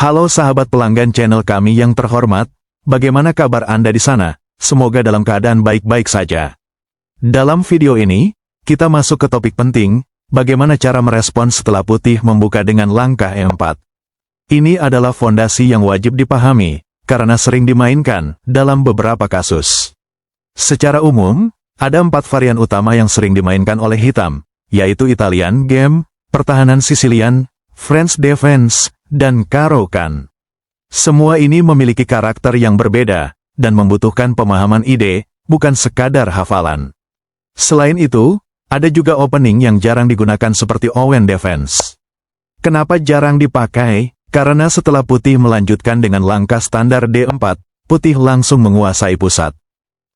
Halo sahabat pelanggan channel kami yang terhormat, bagaimana kabar Anda di sana? Semoga dalam keadaan baik-baik saja. Dalam video ini, kita masuk ke topik penting, bagaimana cara merespon setelah putih membuka dengan langkah E4. Ini adalah fondasi yang wajib dipahami, karena sering dimainkan dalam beberapa kasus. Secara umum, ada 4 varian utama yang sering dimainkan oleh hitam, yaitu Italian Game, Pertahanan Sicilian, French Defense, dan Caro-Kann. Semua ini memiliki karakter yang berbeda, dan membutuhkan pemahaman ide, bukan sekadar hafalan. Selain itu, ada juga opening yang jarang digunakan seperti Owen Defense. Kenapa jarang dipakai? Karena setelah putih melanjutkan dengan langkah standar D4, putih langsung menguasai pusat.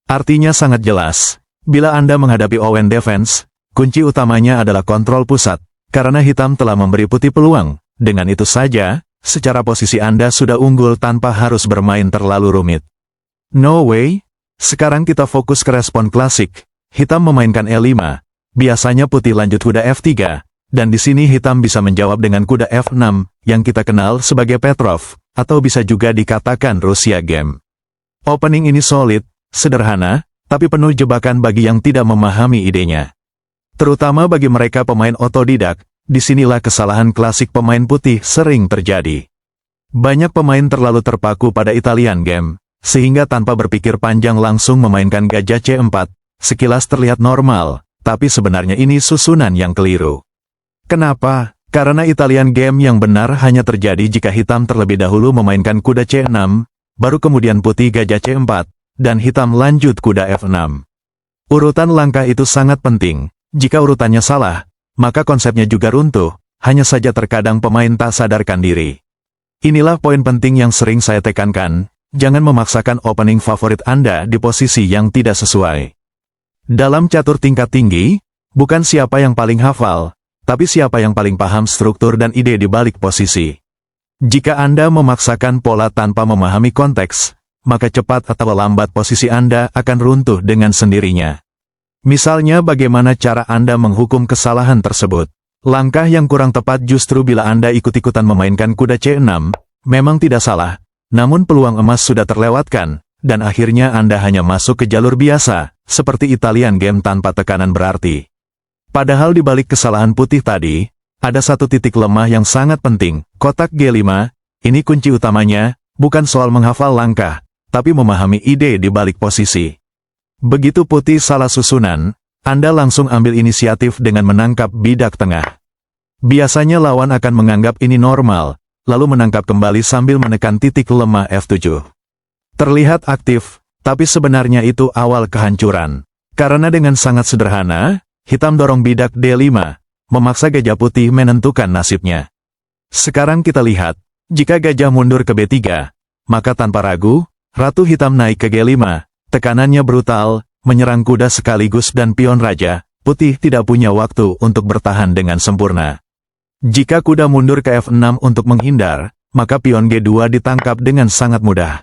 Artinya sangat jelas, bila Anda menghadapi Owen Defense, kunci utamanya adalah kontrol pusat, karena hitam telah memberi putih peluang. Dengan itu saja, secara posisi Anda sudah unggul tanpa harus bermain terlalu rumit. No way, sekarang kita fokus ke respon klasik. Hitam memainkan E5, biasanya putih lanjut kuda F3, dan di sini hitam bisa menjawab dengan kuda F6, yang kita kenal sebagai Petrov, atau bisa juga dikatakan Rusia Game. Opening ini solid, sederhana, tapi penuh jebakan bagi yang tidak memahami idenya. Terutama bagi mereka pemain otodidak, disinilah kesalahan klasik pemain putih sering terjadi. Banyak pemain terlalu terpaku pada Italian Game, sehingga tanpa berpikir panjang langsung memainkan gajah C4, sekilas terlihat normal, tapi sebenarnya ini susunan yang keliru. Kenapa? Karena Italian Game yang benar hanya terjadi jika hitam terlebih dahulu memainkan kuda C6, baru kemudian putih gajah C4, dan hitam lanjut kuda F6. Urutan langkah itu sangat penting. Jika urutannya salah, maka konsepnya juga runtuh, hanya saja terkadang pemain tak sadarkan diri. Inilah poin penting yang sering saya tekankan, jangan memaksakan opening favorit Anda di posisi yang tidak sesuai. Dalam catur tingkat tinggi, bukan siapa yang paling hafal, tapi siapa yang paling paham struktur dan ide di balik posisi. Jika Anda memaksakan pola tanpa memahami konteks, maka cepat atau lambat posisi Anda akan runtuh dengan sendirinya. Misalnya bagaimana cara Anda menghukum kesalahan tersebut. Langkah yang kurang tepat justru bila Anda ikut-ikutan memainkan kuda C6, memang tidak salah, namun peluang emas sudah terlewatkan, dan akhirnya Anda hanya masuk ke jalur biasa, seperti Italian Game tanpa tekanan berarti. Padahal di balik kesalahan putih tadi, ada satu titik lemah yang sangat penting, kotak G5, ini kunci utamanya, bukan soal menghafal langkah, tapi memahami ide di balik posisi. Begitu putih salah susunan, Anda langsung ambil inisiatif dengan menangkap bidak tengah. Biasanya lawan akan menganggap ini normal, lalu menangkap kembali sambil menekan titik lemah F7. Terlihat aktif, tapi sebenarnya itu awal kehancuran. Karena dengan sangat sederhana, hitam dorong bidak D5, memaksa gajah putih menentukan nasibnya. Sekarang kita lihat, jika gajah mundur ke B3, maka tanpa ragu, ratu hitam naik ke G5. Tekanannya brutal, menyerang kuda sekaligus dan pion raja, putih tidak punya waktu untuk bertahan dengan sempurna. Jika kuda mundur ke F6 untuk menghindar, maka pion G2 ditangkap dengan sangat mudah.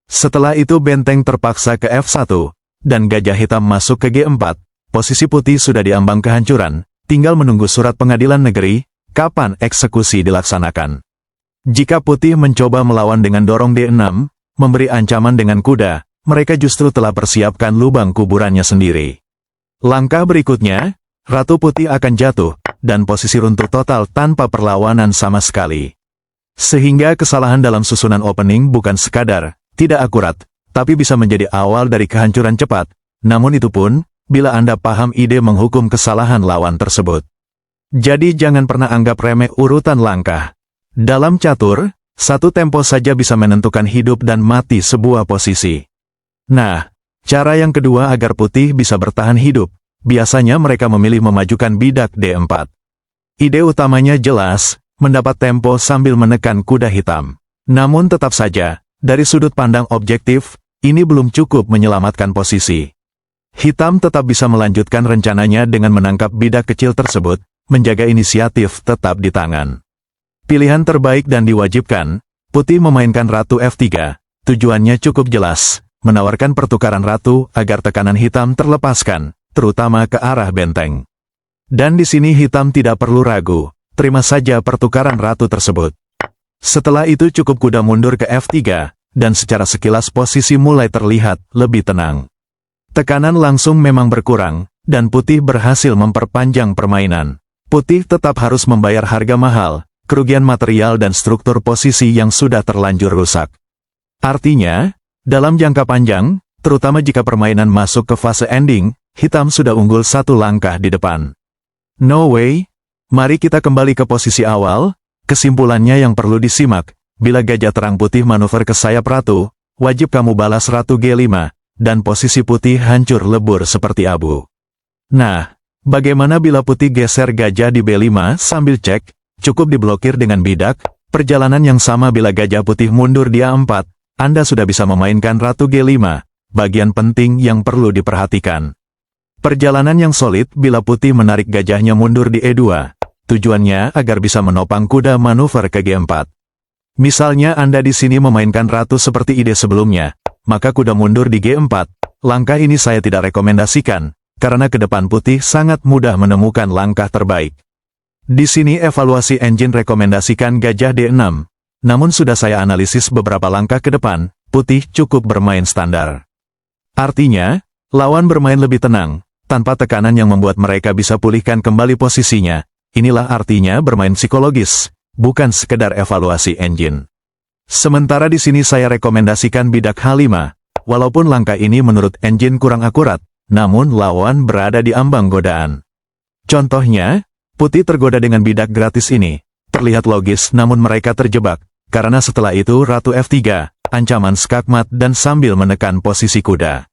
Setelah itu benteng terpaksa ke F1, dan gajah hitam masuk ke G4, posisi putih sudah diambang kehancuran, tinggal menunggu surat pengadilan negeri, kapan eksekusi dilaksanakan. Jika putih mencoba melawan dengan dorong D6, memberi ancaman dengan kuda, mereka justru telah persiapkan lubang kuburannya sendiri. Langkah berikutnya, ratu putih akan jatuh, dan posisi runtuh total tanpa perlawanan sama sekali. Sehingga kesalahan dalam susunan opening bukan sekadar tidak akurat, tapi bisa menjadi awal dari kehancuran cepat. Namun itu pun, bila Anda paham ide menghukum kesalahan lawan tersebut. Jadi jangan pernah anggap remeh urutan langkah. Dalam catur, satu tempo saja bisa menentukan hidup dan mati sebuah posisi. Nah, cara yang kedua agar putih bisa bertahan hidup, biasanya mereka memilih memajukan bidak D4. Ide utamanya jelas, mendapat tempo sambil menekan kuda hitam. Namun tetap saja, dari sudut pandang objektif, ini belum cukup menyelamatkan posisi. Hitam tetap bisa melanjutkan rencananya dengan menangkap bidak kecil tersebut, menjaga inisiatif tetap di tangan. Pilihan terbaik dan diwajibkan, putih memainkan ratu F3, tujuannya cukup jelas. Menawarkan pertukaran ratu agar tekanan hitam terlepaskan, terutama ke arah benteng. Dan di sini hitam tidak perlu ragu, terima saja pertukaran ratu tersebut. Setelah itu cukup kuda mundur ke F3, dan secara sekilas posisi mulai terlihat lebih tenang. Tekanan langsung memang berkurang, dan putih berhasil memperpanjang permainan. Putih tetap harus membayar harga mahal, kerugian material dan struktur posisi yang sudah terlanjur rusak. Artinya, dalam jangka panjang, terutama jika permainan masuk ke fase ending, hitam sudah unggul satu langkah di depan. No way. Mari kita kembali ke posisi awal. Kesimpulannya yang perlu disimak, bila gajah terang putih manuver ke sayap ratu, wajib kamu balas ratu G5, dan posisi putih hancur lebur seperti abu. Nah, bagaimana bila putih geser gajah di B5 sambil cek, cukup diblokir dengan bidak, perjalanan yang sama bila gajah putih mundur di A4, Anda sudah bisa memainkan ratu G5, bagian penting yang perlu diperhatikan. Perjalanan yang solid bila putih menarik gajahnya mundur di E2, tujuannya agar bisa menopang kuda manuver ke G4. Misalnya Anda di sini memainkan ratu seperti ide sebelumnya, maka kuda mundur di G4, langkah ini saya tidak rekomendasikan, karena ke depan putih sangat mudah menemukan langkah terbaik. Di sini evaluasi engine rekomendasikan gajah D6, namun sudah saya analisis beberapa langkah ke depan, putih cukup bermain standar. Artinya, lawan bermain lebih tenang, tanpa tekanan yang membuat mereka bisa pulihkan kembali posisinya. Inilah artinya bermain psikologis, bukan sekedar evaluasi engine. Sementara di sini saya rekomendasikan bidak H5, walaupun langkah ini menurut engine kurang akurat, namun lawan berada di ambang godaan. Contohnya, putih tergoda dengan bidak gratis ini. Terlihat logis namun mereka terjebak, karena setelah itu ratu F3, ancaman skakmat dan sambil menekan posisi kuda.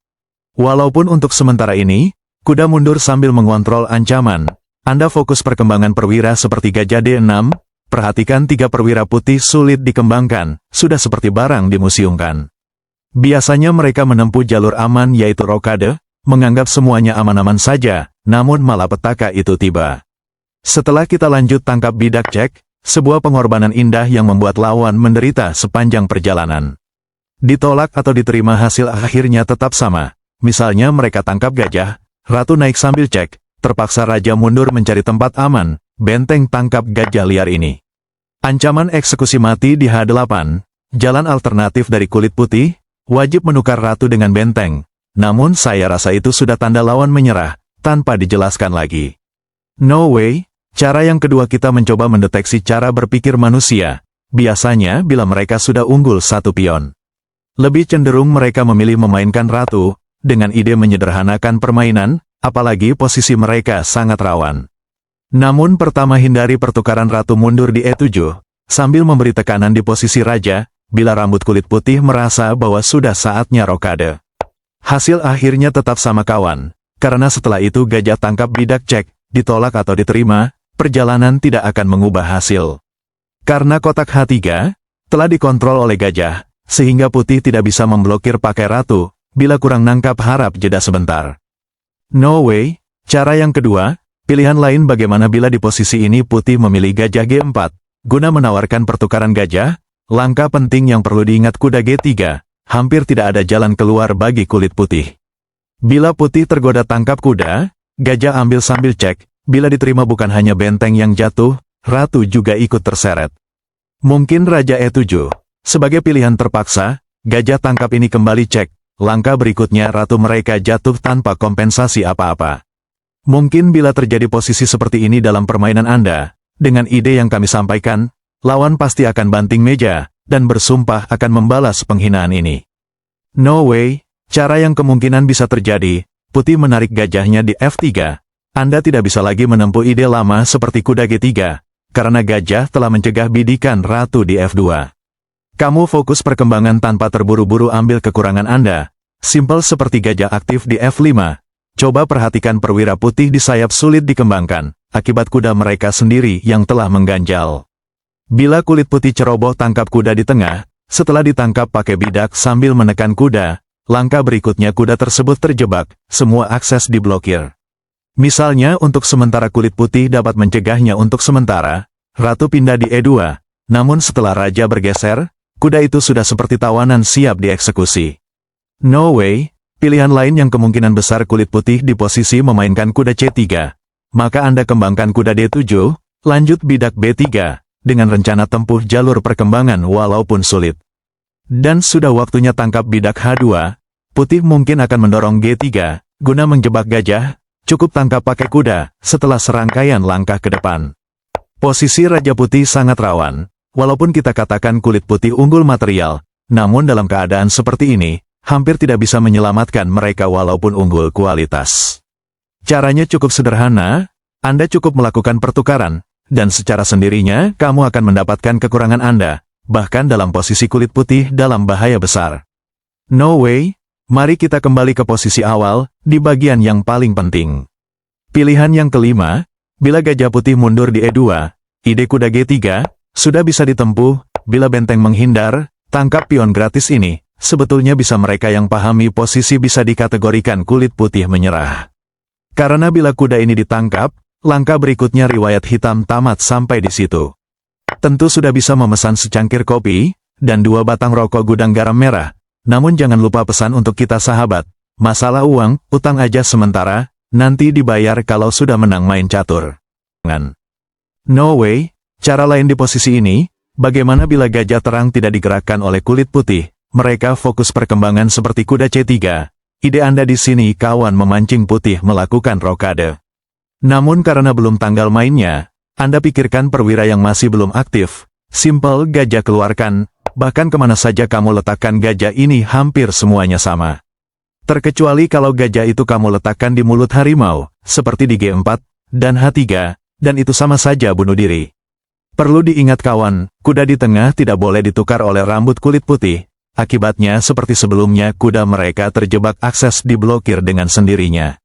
Walaupun untuk sementara ini, kuda mundur sambil mengontrol ancaman, Anda fokus perkembangan perwira seperti gajah D6, perhatikan 3 perwira putih sulit dikembangkan, sudah seperti barang dimuseumkan. Biasanya mereka menempuh jalur aman yaitu rokade, menganggap semuanya aman-aman saja, namun malapetaka itu tiba. Setelah kita lanjut tangkap bidak cek, sebuah pengorbanan indah yang membuat lawan menderita sepanjang perjalanan. Ditolak atau diterima hasil akhirnya tetap sama. Misalnya mereka tangkap gajah, ratu naik sambil cek, terpaksa raja mundur mencari tempat aman, benteng tangkap gajah liar ini. Ancaman eksekusi mati di H8, jalan alternatif dari kulit putih, wajib menukar ratu dengan benteng. Namun saya rasa itu sudah tanda lawan menyerah, tanpa dijelaskan lagi. No way. Cara yang kedua kita mencoba mendeteksi cara berpikir manusia, biasanya bila mereka sudah unggul satu pion. Lebih cenderung mereka memilih memainkan ratu, dengan ide menyederhanakan permainan, apalagi posisi mereka sangat rawan. Namun pertama hindari pertukaran ratu mundur di E7, sambil memberi tekanan di posisi raja, bila rambut kulit putih merasa bahwa sudah saatnya rokade. Hasil akhirnya tetap sama kawan, karena setelah itu gajah tangkap bidak cek, ditolak atau diterima, perjalanan tidak akan mengubah hasil. Karena kotak H3 telah dikontrol oleh gajah, sehingga putih tidak bisa memblokir pakai ratu, bila kurang nangkap harap jeda sebentar. No way. Cara yang kedua, pilihan lain bagaimana bila di posisi ini putih memilih gajah G4, guna menawarkan pertukaran gajah, langkah penting yang perlu diingat kuda G3, hampir tidak ada jalan keluar bagi kulit putih. Bila putih tergoda tangkap kuda, gajah ambil sambil cek, bila diterima bukan hanya benteng yang jatuh, ratu juga ikut terseret. Mungkin raja E7. Sebagai pilihan terpaksa, gajah tangkap ini kembali cek, langkah berikutnya ratu mereka jatuh tanpa kompensasi apa-apa. Mungkin bila terjadi posisi seperti ini dalam permainan Anda, dengan ide yang kami sampaikan, lawan pasti akan banting meja, dan bersumpah akan membalas penghinaan ini. No way. Cara yang kemungkinan bisa terjadi, putih menarik gajahnya di F3. Anda tidak bisa lagi menempuh ide lama seperti kuda G3, karena gajah telah mencegah bidikan ratu di F2. Kamu fokus perkembangan tanpa terburu-buru ambil kekurangan Anda, simpel seperti gajah aktif di F5. Coba perhatikan perwira putih di sayap sulit dikembangkan, akibat kuda mereka sendiri yang telah mengganjal. Bila kulit putih ceroboh tangkap kuda di tengah, setelah ditangkap pakai bidak sambil menekan kuda, langkah berikutnya kuda tersebut terjebak, semua akses diblokir. Misalnya untuk sementara kulit putih dapat mencegahnya untuk sementara, ratu pindah di E2, namun setelah raja bergeser, kuda itu sudah seperti tawanan siap dieksekusi. No way. Pilihan lain yang kemungkinan besar kulit putih di posisi memainkan kuda C3, maka Anda kembangkan kuda D7, lanjut bidak B3, dengan rencana tempuh jalur perkembangan walaupun sulit. Dan sudah waktunya tangkap bidak H2, putih mungkin akan mendorong G3, guna menjebak gajah, cukup tangkap pakai kuda, setelah serangkaian langkah ke depan. Posisi Raja Putih sangat rawan, walaupun kita katakan kulit putih unggul material, namun dalam keadaan seperti ini, hampir tidak bisa menyelamatkan mereka walaupun unggul kualitas. Caranya cukup sederhana, Anda cukup melakukan pertukaran, dan secara sendirinya kamu akan mendapatkan kekurangan Anda, bahkan dalam posisi kulit putih dalam bahaya besar. No way, mari kita kembali ke posisi awal, di bagian yang paling penting. Pilihan yang kelima, bila gajah putih mundur di E2, ide kuda G3, sudah bisa ditempuh, bila benteng menghindar, tangkap pion gratis ini, sebetulnya bisa mereka yang pahami posisi bisa dikategorikan kulit putih menyerah. Karena bila kuda ini ditangkap, langkah berikutnya riwayat hitam tamat sampai di situ. Tentu sudah bisa memesan secangkir kopi, dan 2 batang rokok gudang garam merah, namun jangan lupa pesan untuk kita sahabat, masalah uang, utang aja sementara, nanti dibayar kalau sudah menang main catur. No way, cara lain di posisi ini, bagaimana bila gajah terang tidak digerakkan oleh kulit putih, mereka fokus perkembangan seperti kuda C3, ide Anda di sini kawan memancing putih melakukan rokade. Namun karena belum tanggal mainnya, Anda pikirkan perwira yang masih belum aktif, simple gajah keluarkan, bahkan kemana saja kamu letakkan gajah ini hampir semuanya sama. Terkecuali kalau gajah itu kamu letakkan di mulut harimau, seperti di G4, dan H3, dan itu sama saja bunuh diri. Perlu diingat kawan, kuda di tengah tidak boleh ditukar oleh rambut kulit putih, akibatnya seperti sebelumnya kuda mereka terjebak akses diblokir dengan sendirinya.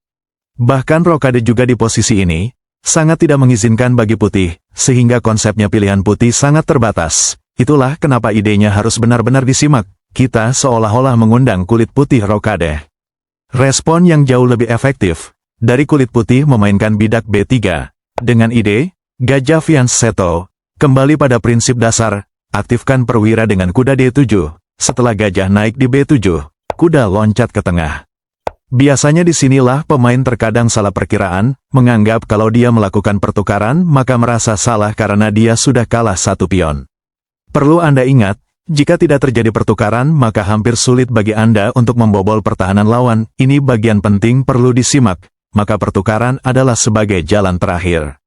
Bahkan rokade juga di posisi ini, sangat tidak mengizinkan bagi putih, sehingga konsepnya pilihan putih sangat terbatas. Itulah kenapa idenya harus benar-benar disimak, kita seolah-olah mengundang kulit putih rokade. Respon yang jauh lebih efektif, dari kulit putih memainkan bidak B3, dengan ide, gajah fianchetto, kembali pada prinsip dasar, aktifkan perwira dengan kuda D7, setelah gajah naik di B7, kuda loncat ke tengah. Biasanya disinilah pemain terkadang salah perkiraan, menganggap kalau dia melakukan pertukaran maka merasa salah karena dia sudah kalah 1 pion. Perlu Anda ingat, jika tidak terjadi pertukaran maka hampir sulit bagi Anda untuk membobol pertahanan lawan, ini bagian penting perlu disimak, maka pertukaran adalah sebagai jalan terakhir.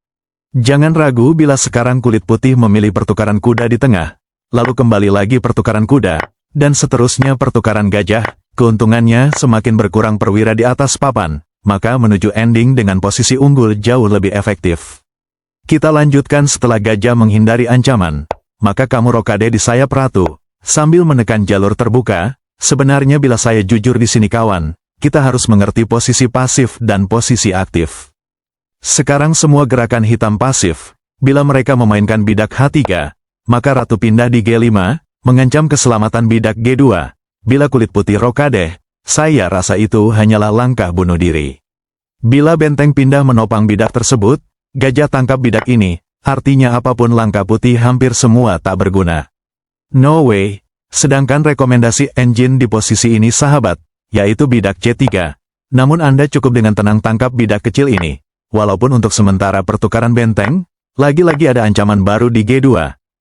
Jangan ragu bila sekarang kulit putih memilih pertukaran kuda di tengah, lalu kembali lagi pertukaran kuda, dan seterusnya pertukaran gajah. Keuntungannya semakin berkurang perwira di atas papan, maka menuju ending dengan posisi unggul jauh lebih efektif. Kita lanjutkan setelah gajah menghindari ancaman, maka kamu rokade di sayap ratu, sambil menekan jalur terbuka. Sebenarnya bila saya jujur di sini kawan, kita harus mengerti posisi pasif dan posisi aktif. Sekarang semua gerakan hitam pasif, bila mereka memainkan bidak H3, maka ratu pindah di G5, mengancam keselamatan bidak G2. Bila kulit putih rokade, saya rasa itu hanyalah langkah bunuh diri. Bila benteng pindah menopang bidak tersebut, gajah tangkap bidak ini, artinya apapun langkah putih hampir semua tak berguna. No way, sedangkan rekomendasi engine di posisi ini sahabat, yaitu bidak C3. Namun Anda cukup dengan tenang tangkap bidak kecil ini, walaupun untuk sementara pertukaran benteng, lagi-lagi ada ancaman baru di G2.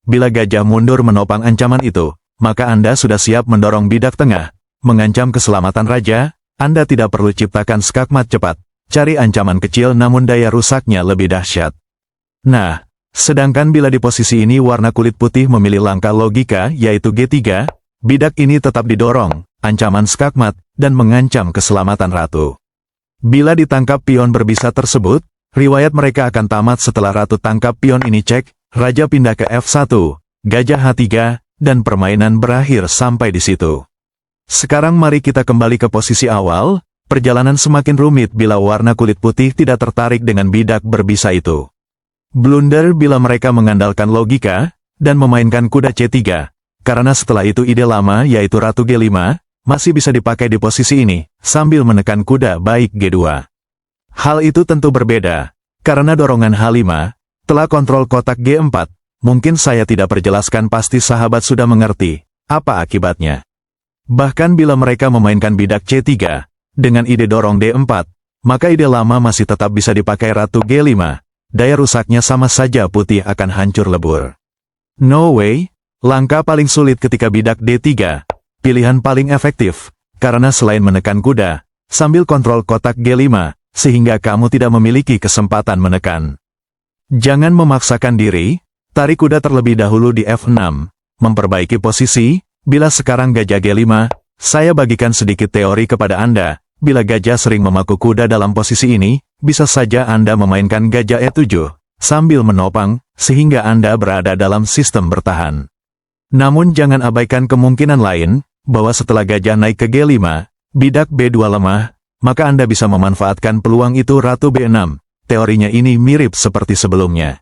Bila gajah mundur menopang ancaman itu, maka Anda sudah siap mendorong bidak tengah, mengancam keselamatan raja. Anda tidak perlu ciptakan skakmat cepat, cari ancaman kecil namun daya rusaknya lebih dahsyat. Nah, sedangkan bila di posisi ini warna kulit putih memilih langkah logika yaitu G3, bidak ini tetap didorong, ancaman skakmat, dan mengancam keselamatan ratu. Bila ditangkap pion berbisa tersebut, riwayat mereka akan tamat setelah ratu tangkap pion ini cek, raja pindah ke F1, gajah H3, dan permainan berakhir sampai di situ. Sekarang mari kita kembali ke posisi awal, perjalanan semakin rumit bila warna kulit putih tidak tertarik dengan bidak berbisa itu. Blunder bila mereka mengandalkan logika, dan memainkan kuda C3, karena setelah itu ide lama yaitu ratu G5, masih bisa dipakai di posisi ini, sambil menekan kuda baik G2. Hal itu tentu berbeda, karena dorongan H5, telah kontrol kotak G4, mungkin saya tidak perjelaskan pasti sahabat sudah mengerti, apa akibatnya. Bahkan bila mereka memainkan bidak C3, dengan ide dorong D4, maka ide lama masih tetap bisa dipakai ratu G5, daya rusaknya sama saja putih akan hancur lebur. No way, langkah paling sulit ketika bidak D3, pilihan paling efektif, karena selain menekan kuda, sambil kontrol kotak G5, sehingga kamu tidak memiliki kesempatan menekan. Jangan memaksakan diri, tarik kuda terlebih dahulu di F6, memperbaiki posisi. Bila sekarang gajah G5, saya bagikan sedikit teori kepada Anda. Bila gajah sering memaku kuda dalam posisi ini, bisa saja Anda memainkan gajah E7, sambil menopang, sehingga Anda berada dalam sistem bertahan. Namun jangan abaikan kemungkinan lain, bahwa setelah gajah naik ke G5, bidak B2 lemah, maka Anda bisa memanfaatkan peluang itu Ratu B6. Teorinya ini mirip seperti sebelumnya.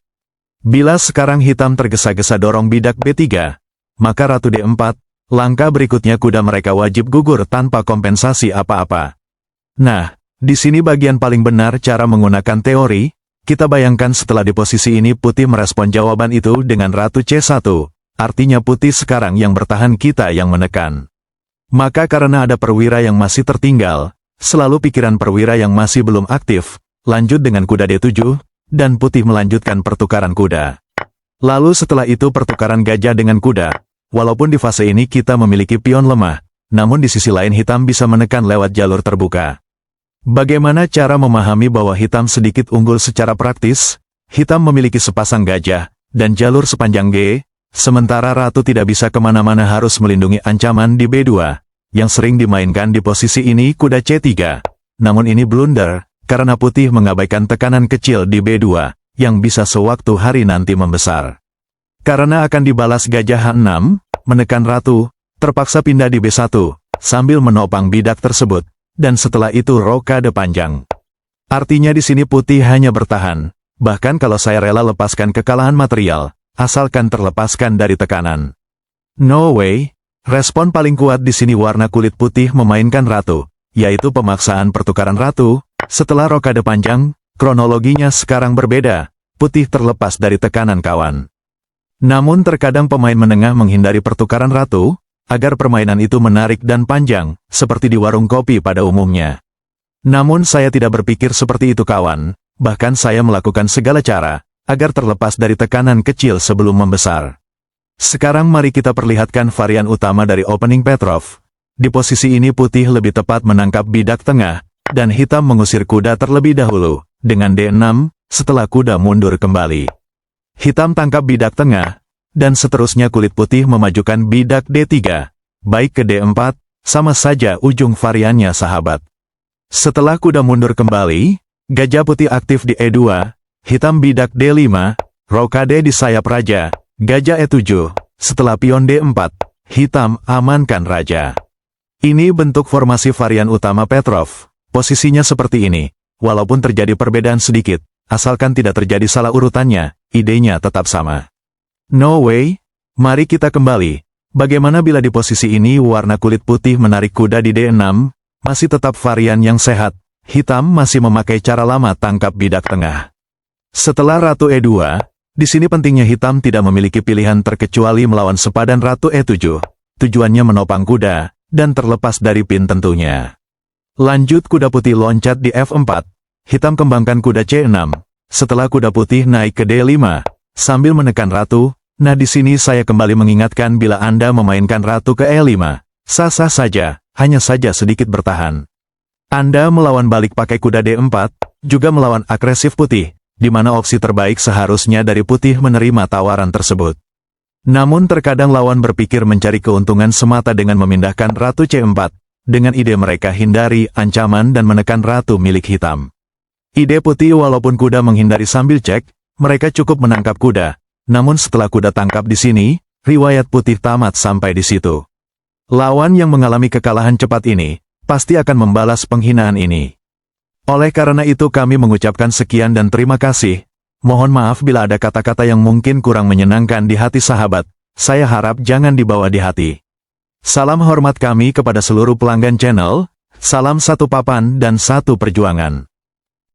Bila sekarang hitam tergesa-gesa dorong bidak B3, maka Ratu D4, langkah berikutnya kuda mereka wajib gugur tanpa kompensasi apa-apa. Nah, di sini bagian paling benar cara menggunakan teori. Kita bayangkan setelah di posisi ini putih merespon jawaban itu dengan Ratu C1, artinya putih sekarang yang bertahan, kita yang menekan. Maka karena ada perwira yang masih tertinggal, selalu pikiran perwira yang masih belum aktif, lanjut dengan kuda D7, dan putih melanjutkan pertukaran kuda. Lalu setelah itu pertukaran gajah dengan kuda. Walaupun di fase ini kita memiliki pion lemah, namun di sisi lain hitam bisa menekan lewat jalur terbuka. Bagaimana cara memahami bahwa hitam sedikit unggul secara praktis? Hitam memiliki sepasang gajah, dan jalur sepanjang G, sementara Ratu tidak bisa kemana-mana, harus melindungi ancaman di B2, yang sering dimainkan di posisi ini kuda C3. Namun ini blunder, karena putih mengabaikan tekanan kecil di B2, yang bisa sewaktu hari nanti membesar. Karena akan dibalas gajah H6, menekan Ratu, terpaksa pindah di B1, sambil menopang bidak tersebut, dan setelah itu rokade panjang. Artinya di sini putih hanya bertahan, bahkan kalau saya rela lepaskan kekalahan material, asalkan terlepaskan dari tekanan. No way, respon paling kuat di sini warna kulit putih memainkan Ratu, yaitu pemaksaan pertukaran Ratu. Setelah rokade panjang, kronologinya sekarang berbeda, putih terlepas dari tekanan kawan. Namun terkadang pemain menengah menghindari pertukaran Ratu, agar permainan itu menarik dan panjang, seperti di warung kopi pada umumnya. Namun saya tidak berpikir seperti itu kawan, bahkan saya melakukan segala cara, agar terlepas dari tekanan kecil sebelum membesar. Sekarang mari kita perlihatkan varian utama dari opening Petrov. Di posisi ini putih lebih tepat menangkap bidak tengah, dan hitam mengusir kuda terlebih dahulu, dengan D6, setelah kuda mundur kembali. Hitam tangkap bidak tengah, dan seterusnya kulit putih memajukan bidak D3, baik ke D4, sama saja ujung variannya sahabat. Setelah kuda mundur kembali, gajah putih aktif di E2, hitam bidak D5, rokade di sayap raja, gajah E7, setelah pion D4, hitam amankan raja. Ini bentuk formasi varian utama Petrov, posisinya seperti ini, walaupun terjadi perbedaan sedikit, asalkan tidak terjadi salah urutannya, idenya tetap sama. No way, mari kita kembali. Bagaimana bila di posisi ini warna kulit putih menarik kuda di D6, masih tetap varian yang sehat, hitam masih memakai cara lama tangkap bidak tengah. Setelah Ratu E2, di sini pentingnya hitam tidak memiliki pilihan terkecuali melawan sepadan Ratu E7, tujuannya menopang kuda, dan terlepas dari pin tentunya. Lanjut kuda putih loncat di F4, hitam kembangkan kuda C6. Setelah kuda putih naik ke D5, sambil menekan Ratu, nah di sini saya kembali mengingatkan bila Anda memainkan Ratu ke E5, sah-sah saja, hanya saja sedikit bertahan. Anda melawan balik pakai kuda D4, juga melawan agresif putih, di mana opsi terbaik seharusnya dari putih menerima tawaran tersebut. Namun terkadang lawan berpikir mencari keuntungan semata dengan memindahkan Ratu C4, dengan ide mereka hindari ancaman dan menekan Ratu milik hitam. Ide putih walaupun kuda menghindari sambil cek, mereka cukup menangkap kuda, namun setelah kuda tangkap di sini, riwayat putih tamat sampai di situ. Lawan yang mengalami kekalahan cepat ini, pasti akan membalas penghinaan ini. Oleh karena itu kami mengucapkan sekian dan terima kasih. Mohon maaf bila ada kata-kata yang mungkin kurang menyenangkan di hati sahabat, saya harap jangan dibawa di hati. Salam hormat kami kepada seluruh pelanggan channel, salam satu papan dan satu perjuangan.